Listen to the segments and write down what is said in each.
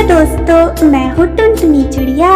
दोस्तों, मैं हूँ टुनटुनी चिड़िया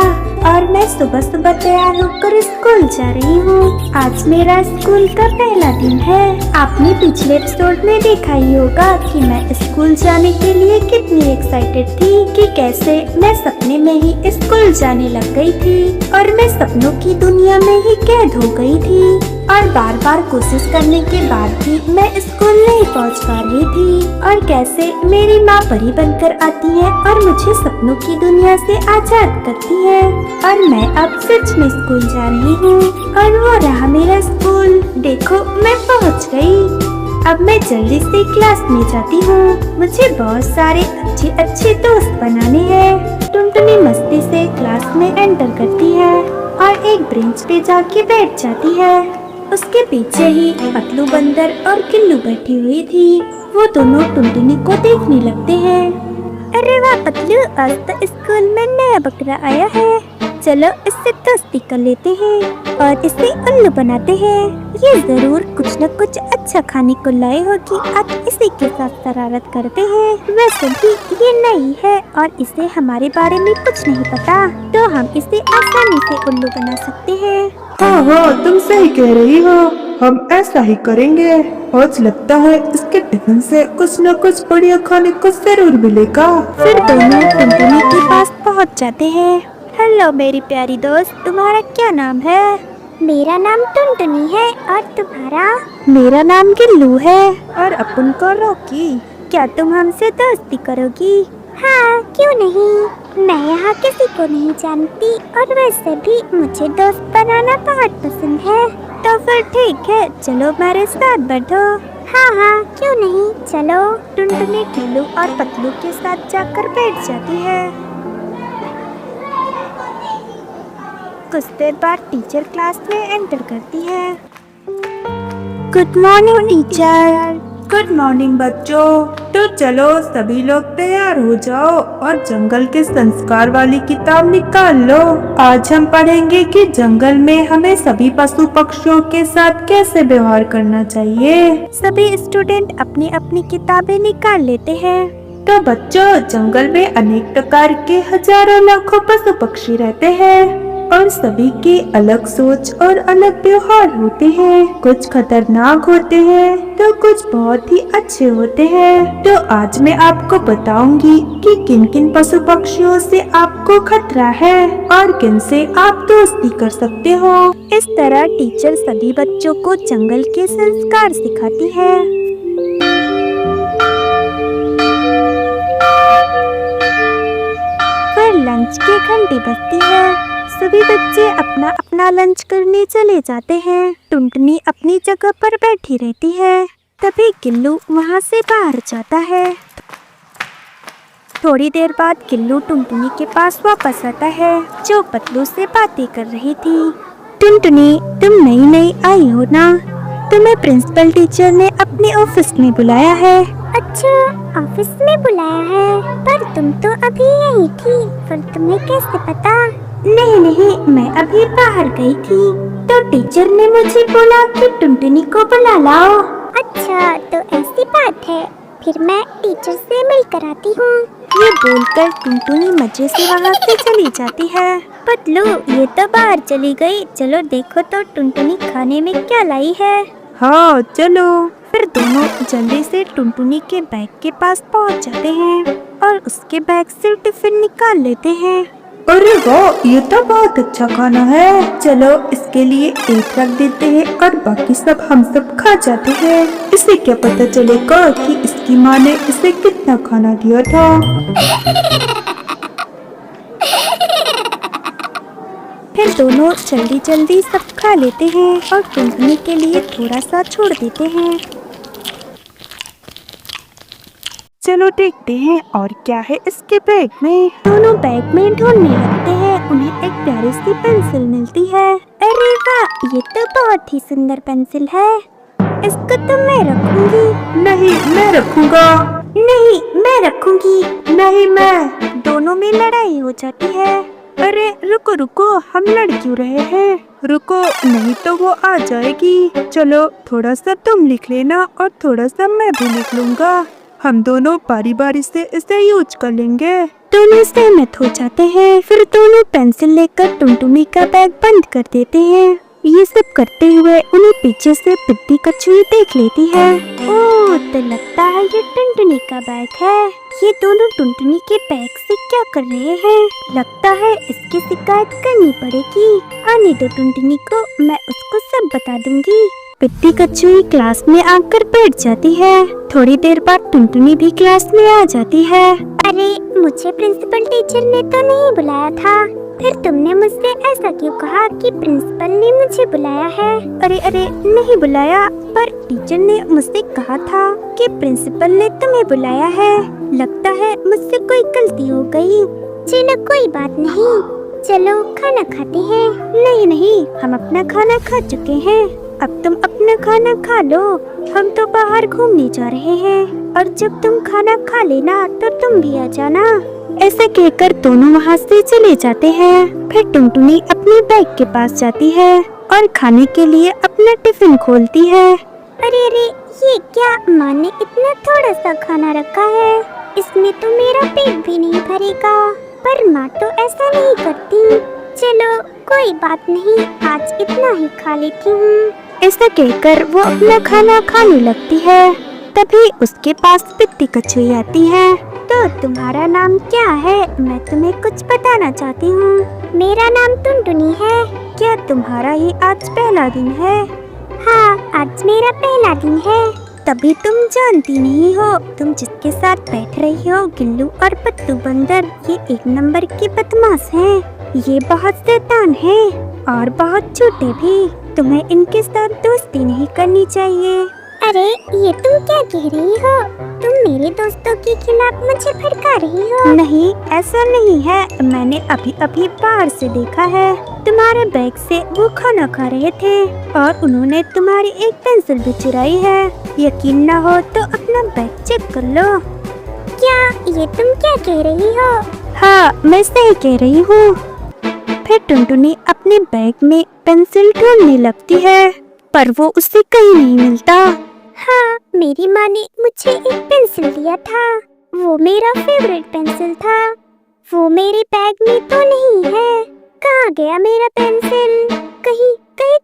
और मैं सुबह सुबह तैयार होकर स्कूल जा रही हूँ। आज मेरा स्कूल का पहला दिन है। आपने पिछले एपिसोड में देखा ही होगा कि मैं स्कूल जाने के लिए कितनी एक्साइटेड थी कि कैसे मैं सपने में ही स्कूल जाने लग गई थी और मैं सपनों की दुनिया में ही कैद हो गई थी और बार बार कोशिश करने के बाद भी मैं स्कूल नहीं पहुंच पा रही थी और कैसे मेरी माँ परी बनकर आती है और मुझे सपनों की दुनिया से आजाद करती है और मैं अब सच में स्कूल जा रही हूँ और वो रहा मेरा स्कूल। देखो, मैं पहुँच गई। अब मैं जल्दी से क्लास में जाती हूँ। मुझे बहुत सारे अच्छे अच्छे दोस्त बनाने हैं। टुनटुनी मस्ती से क्लास में एंटर करती है और एक बेंच पे जाके बैठ जाती है। उसके पीछे ही पतलू बंदर और गिल्लू बैठी हुई थी। वो दोनों टुनटुनी को देखने लगते हैं। अरे वाह पतलू, आज तो स्कूल में नया बकरा आया है। चलो इससे दोस्ती कर लेते हैं और इसे उल्लू बनाते हैं। ये जरूर कुछ न कुछ अच्छा खाने को लाई होगी। आज इसी के साथ शरारत करते हैं। वैसे भी ये नई है और इसे हमारे बारे में कुछ नहीं पता, तो हम इसे आसानी से उल्लू बना सकते हैं। हाँ, तुम सही कह रही हो। हम ऐसा ही करेंगे। आज लगता है इसके टिफिन से कुछ न कुछ बढ़िया खाने को जरूर मिलेगा। फिर दोनों टुनटुनी के पास पहुंच जाते हैं। हेलो मेरी प्यारी दोस्त, तुम्हारा क्या नाम है? मेरा नाम टुनटुनी है और तुम्हारा? मेरा नाम गिल्लू है। और अपन का रॉकी। क्या तुम हमसे दोस्ती करोगी? हाँ, क्यों नहीं। मैं यहाँ किसी को नहीं जानती और वैसे भी मुझे दोस्त बनाना बहुत पसंद है। तो फिर ठीक है, चलो मेरे साथ बैठो। हाँ हाँ, क्यों नहीं, चलो। टुनटुनी गिल्लू और पतलू के साथ जाकर बैठ जाती है। कुछ देर बाद टीचर क्लास में एंटर करती है। Good morning teacher. Good morning बच्चों। तो चलो सभी लोग तैयार हो जाओ और जंगल के संस्कार वाली किताब निकाल लो। आज हम पढ़ेंगे कि जंगल में हमें सभी पशु पक्षियों के साथ कैसे व्यवहार करना चाहिए। सभी स्टूडेंट अपनी अपनी किताबें निकाल लेते हैं। तो बच्चों, जंगल में अनेक प्रकार के हजारों लाखों पशु पक्षी रहते हैं और सभी की अलग सोच और अलग व्यवहार होते हैं। कुछ खतरनाक होते हैं तो कुछ बहुत ही अच्छे होते हैं। तो आज मैं आपको बताऊंगी कि किन किन पशु पक्षियों से आपको खतरा है और किन से आप दोस्ती कर सकते हो। इस तरह टीचर सभी बच्चों को जंगल के संस्कार सिखाती है। फिर लंच की घंटी बजती है। सभी बच्चे अपना अपना लंच करने चले जाते हैं। टुनटुनी अपनी जगह पर बैठी रहती है। तभी गिल्लू वहाँ से बाहर जाता है। थोड़ी देर बाद गिल्लू टुनटुनी के पास वापस आता है, जो पतलू से बातें कर रही थी। टुनटुनी, तुम नई नई आई हो ना? तुम्हें प्रिंसिपल टीचर ने अपने ऑफिस में बुलाया है। अच्छा, ऑफिस में बुलाया है? पर तुम तो अभी यही थी, फिर तुम्हें कैसे पता? नहीं, मैं अभी बाहर गई थी तो टीचर ने मुझे बोला कि टुनटुनी को बुला लाओ। अच्छा, तो ऐसी बात है। फिर मैं टीचर से मिलकर आती हूँ। ये बोलकर टुनटुनी मजे से वहाँ से चली जाती है। पतलू, ये तो बाहर चली गई। चलो देखो तो टुनटुनी खाने में क्या लाई है। हाँ चलो। फिर दोनों जल्दी से टुनटुनी के बैग के पास पहुँच जाते हैं और उसके बैग से टिफिन निकाल लेते हैं। अरे वाह, ये तो बहुत अच्छा खाना है। चलो इसके लिए एक रख देते हैं और बाकी सब हम सब खा जाते हैं। इसे क्या पता चलेगा कि इसकी माँ ने इसे कितना खाना दिया था। फिर दोनों जल्दी जल्दी सब खा लेते हैं और टुनटुनी के लिए थोड़ा सा छोड़ देते हैं। चलो देखते हैं और क्या है इसके बैग में। दोनों बैग में ढूंढने लगते हैं। उन्हें एक प्यारी सी पेंसिल मिलती है। अरे वाह, ये तो बहुत ही सुंदर पेंसिल है। इसको तो मैं रखूंगी। नहीं, मैं रखूंगा। नहीं, मैं रखूंगी। नहीं, मैं। दोनों में लड़ाई हो जाती है। अरे रुको रुको, हम लड़ क्यों रहे हैं? रुको, नहीं तो वो आ जाएगी। चलो थोड़ा सा तुम लिख लेना और थोड़ा सा मैं भी लिख लूंगा। हम दोनों बारी बारी से इसे यूज कर लेंगे। दोनों सहमत हो जाते हैं। फिर दोनों पेंसिल लेकर टुनटुनी का बैग बंद कर देते हैं। ये सब करते हुए उन्हें पीछे से पिट्टी कछुई देख लेती है। ओह, तो लगता है ये टुनटुनी का बैग है। ये दोनों टुनटुनी के बैग से क्या कर रहे हैं? लगता है इसकी शिकायत करनी पड़ेगी। आने दो टुनटुनी को, मैं उसको सब बता दूंगी। पिट्टी कछुई क्लास में आकर बैठ जाती है। थोड़ी देर बाद टुनटुनी भी क्लास में आ जाती है। अरे, मुझे प्रिंसिपल टीचर ने तो नहीं बुलाया था। फिर तुमने मुझसे ऐसा क्यों कहा कि प्रिंसिपल ने मुझे बुलाया है? अरे नहीं बुलाया, पर टीचर ने मुझसे कहा था कि प्रिंसिपल ने तुम्हें बुलाया है। लगता है मुझसे कोई गलती हो गई। चलो कोई बात नहीं, चलो खाना खाते हैं। नहीं, हम अपना खाना खा चुके हैं। अब तुम अपना खाना खा लो। हम तो बाहर घूमने जा रहे हैं, और जब तुम खाना खा लेना तो तुम भी आ जाना। ऐसा कहकर दोनों वहाँ से चले जाते हैं। फिर टुनटुनी अपने बैग के पास जाती है और खाने के लिए अपना टिफिन खोलती है। अरे, ये क्या? माँ ने इतना थोड़ा सा खाना रखा है, इसमें तो मेरा पेट भी नहीं भरेगा। पर माँ तो ऐसा नहीं करती। चलो कोई बात नहीं, आज इतना ही खा लेती हूँ। ऐसा कहकर वो अपना खाना खाने लगती है। तभी उसके पास पिट्टी कछुई आती है। तो तुम्हारा नाम क्या है? मैं तुम्हें कुछ बताना चाहती हूँ। मेरा नाम टुनटुनी है। क्या तुम्हारा ही आज पहला दिन है? हाँ, आज मेरा पहला दिन है। तभी तुम जानती नहीं हो, तुम जिसके साथ बैठ रही हो, गिल्लू और पत्तू बंदर, ये एक नंबर के बदमाश हैं। ये बहुत शैतान हैं और बहुत छोटे भी। तुम्हें इनके साथ दोस्ती नहीं करनी चाहिए। अरे, ये तुम क्या कह रही हो? तुम मेरे दोस्तों के खिलाफ मुझे भड़का रही हो? नहीं, ऐसा नहीं है। मैंने अभी बाहर से देखा है। तुम्हारे बैग से वो खाना खा रहे थे और उन्होंने तुम्हारी एक पेंसिल भी चुराई है। यकीन न हो तो अपना बैग चेक कर लो। क्या? ये तुम क्या कह रही हो? हाँ, मैं सही कह रही हूँ। फिर टुनटुनी अपने बैग में पेंसिल ढूंढने लगती है, पर वो उसे कहीं नहीं मिलता। हाँ, मेरी माँ ने मुझे एक पेंसिल दिया था। वो मेरा फेवरेट पेंसिल था। वो मेरे बैग में तो नहीं है। कहाँ गया मेरा पेंसिल? कहीं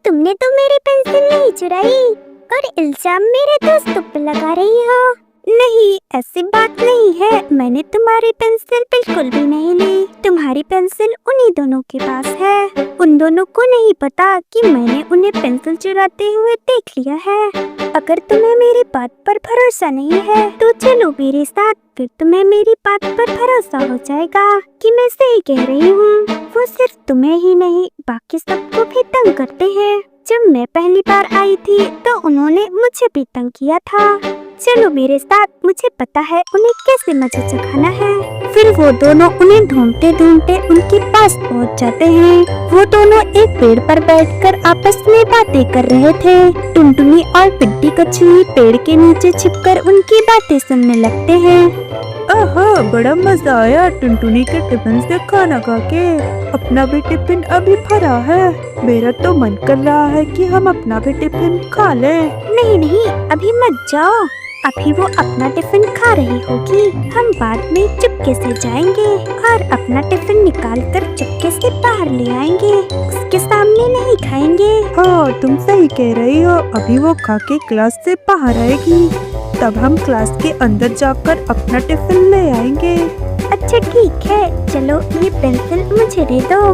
तुमने तो मेरी पेंसिल नहीं चुराई और इल्जाम मेरे दोस्तों पर लगा रही हो। नहीं, ऐसी बात नहीं है। मैंने तुम्हारी पेंसिल बिल्कुल भी नहीं ली। तुम्हारी पेंसिल उन्हीं दोनों के पास है। उन दोनों को नहीं पता कि मैंने उन्हें पेंसिल चुराते हुए देख लिया है। अगर तुम्हें मेरी बात पर भरोसा नहीं है तो चलो मेरे साथ, फिर तुम्हें मेरी बात पर भरोसा हो जाएगा कि मैं सही कह रही हूँ। वो सिर्फ तुम्हें ही नहीं, बाकी सबको भी तंग करते हैं। जब मैं पहली बार आई थी तो उन्होंने मुझे भी तंग किया था। चलो मेरे साथ, मुझे पता है उन्हें कैसे मजा चखाना है। फिर वो दोनों उन्हें ढूंढते ढूंढते उनके पास पहुंच जाते हैं। वो दोनों एक पेड़ पर बैठकर आपस में बातें कर रहे थे। टुनटुनी और पिट्टी कछुई पेड़ के नीचे छिपकर उनकी बातें सुनने लगते हैं। ओहो, बड़ा मजा आया टुनटुनी के टिफिन से खाना खा के। अपना भी टिफिन अभी भरा है। मेरा तो मन कर रहा है कि हम अपना भी टिफिन खा लें। नहीं, अभी मत जाओ। अभी वो अपना टिफिन खा रही होगी। हम बाद में चुपके से जाएंगे और अपना टिफिन निकाल कर चुपके से बाहर ले आएंगे। उसके सामने नहीं खाएंगे। हाँ, तुम सही कह रही हो। अभी वो खा के क्लास से बाहर आएगी, तब हम क्लास के अंदर जाकर अपना टिफिन ले आएंगे। अच्छा ठीक है, चलो ये पेंसिल मुझे दे दो।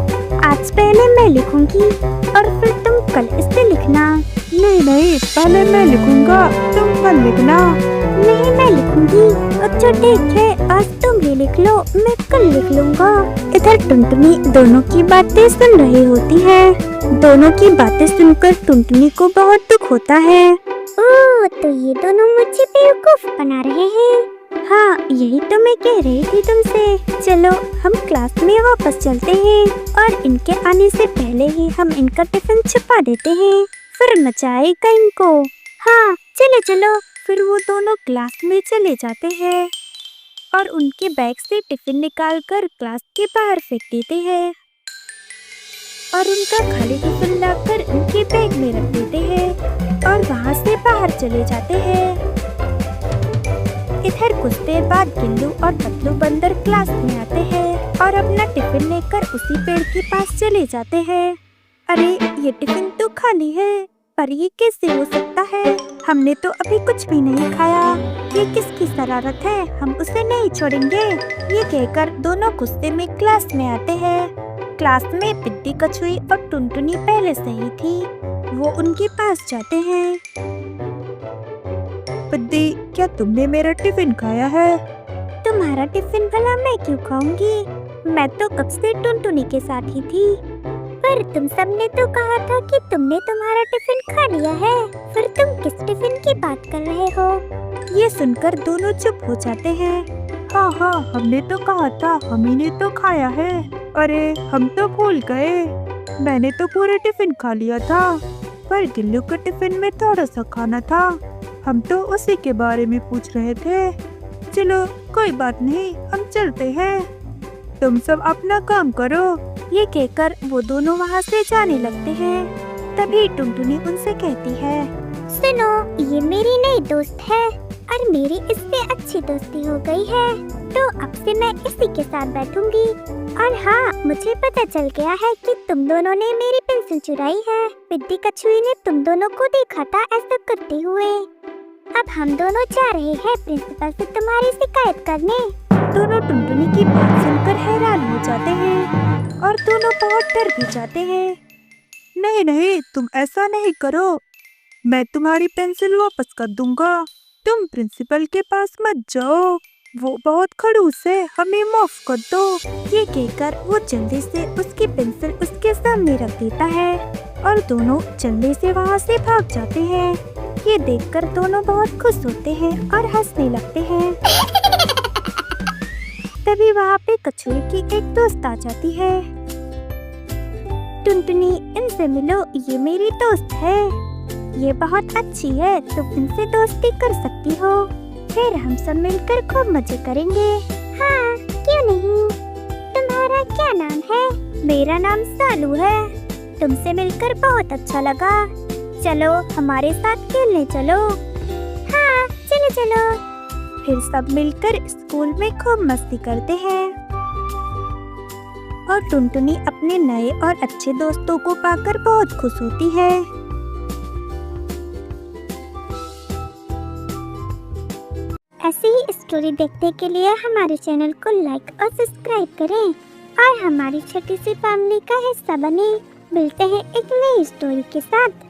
आज पहले मैं लिखूंगी और फिर तुम कल इसे लिखना। नहीं, पहले मैं लिखूंगा, तुम कल लिखना। नहीं, मैं लिखूंगी। अच्छा ठीक है, आज तुम ही लिख लो, मैं कल लिख लूंगा। इधर टुनटुनी दोनों की बातें सुन रही होती है। दोनों की बातें सुनकर टुनटुनी को बहुत दुख होता है। ओह, तो ये दोनों मुझे बेवकूफ बना रहे हैं। हाँ, यही तो मैं कह रही थी तुमसे। चलो हम क्लास में वापस चलते हैं और इनके आने से पहले ही हम इनका टिफिन छुपा देते हैं, फिर मचाएगा इनको। हाँ चलो। फिर वो दोनों क्लास में चले जाते हैं और उनके बैग से टिफिन निकालकर क्लास के बाहर फेंक देते हैं और उनका खाली टिफिन लाकर उनके बैग में रख देते हैं और वहाँ से बाहर चले जाते हैं। इधर कुछ देर बाद गिल्लू और पतलू बंदर क्लास में आते हैं। और अपना टिफिन लेकर उसी पेड़ के पास चले जाते हैं। अरे ये टिफिन तो खाली है, पर ये कैसे हो सकता है? हमने तो अभी कुछ भी नहीं खाया। ये किसकी शरारत है? हम उसे नहीं छोड़ेंगे। ये कहकर दोनों गुस्से में क्लास में आते हैं। क्लास में पिद्दी, कछुई और टुनटुनी पहले से ही थी। वो उनके पास जाते हैं। पिद्दी, क्या तुमने मेरा टिफिन खाया है? तुम्हारा टिफिन भला मैं क्यों खाऊंगी? मैं तो कब से टुनटुनी के साथ ही थी। पर तुम सबने तो कहा था कि तुमने तुम्हारा टिफिन खा लिया है। फिर तुम किस टिफिन की बात कर रहे हो? ये सुनकर दोनों चुप हो जाते हैं। हाँ, हमने तो कहा था, हम ही ने तो खाया है। अरे हम तो भूल गए, मैंने तो पूरे टिफिन खा लिया था, पर गिल्लू के टिफिन में थोड़ा सा खाना था। हम तो उसी के बारे में पूछ रहे थे। चलो कोई बात नहीं, हम चलते हैं, तुम सब अपना काम करो। ये कहकर वो दोनों वहाँ से जाने लगते हैं। तभी टुनटुनी उनसे कहती है, सुनो, ये मेरी नई दोस्त है और मेरी इससे अच्छी दोस्ती हो गई है, तो अब से मैं इसी के साथ बैठूंगी। और हाँ, मुझे पता चल गया है कि तुम दोनों ने मेरी पेंसिल चुराई है। पिद्दी कछुई ने तुम दोनों को देखा था ऐसा करते हुए। अब हम दोनों जा रहे हैं प्रिंसिपल से तुम्हारी शिकायत करने। दोनों टुनटुनी की बात सुनकर हैरान हो जाते हैं और दोनों बहुत डर भी जाते हैं। नहीं, तुम ऐसा नहीं करो, मैं तुम्हारी पेंसिल वापस कर दूंगा। तुम प्रिंसिपल के पास मत जाओ, वो बहुत खड़ूस है, हमें माफ कर दो। ये कहकर वो जल्दी से उसकी पेंसिल उसके सामने रख देता है और दोनों जल्दी से वहाँ से भाग जाते हैं। ये देखकर दोनों बहुत खुश होते हैं और हंसने लगते हैं। तभी वहाँ पे कछुई की एक दोस्त आ जाती है। टुनटुनी, इनसे मिलो, ये मेरी दोस्त है, ये बहुत अच्छी है, तुम इनसे दोस्ती कर सकती हो। फिर हम सब मिलकर खूब मजे करेंगे। हाँ, क्यों नहीं। तुम्हारा क्या नाम है? मेरा नाम सालू है। तुमसे मिलकर बहुत अच्छा लगा। चलो हमारे साथ खेलने चलो। हाँ, चलो चलो। फिर सब मिलकर स्कूल में खूब मस्ती करते हैं और टुनटुनी अपने नए और अच्छे दोस्तों को पाकर बहुत खुश होती है। ऐसी ही स्टोरी देखने के लिए हमारे चैनल को लाइक और सब्सक्राइब करें और हमारी छोटी सी फैमिली का हिस्सा बने। मिलते हैं एक नई स्टोरी के साथ।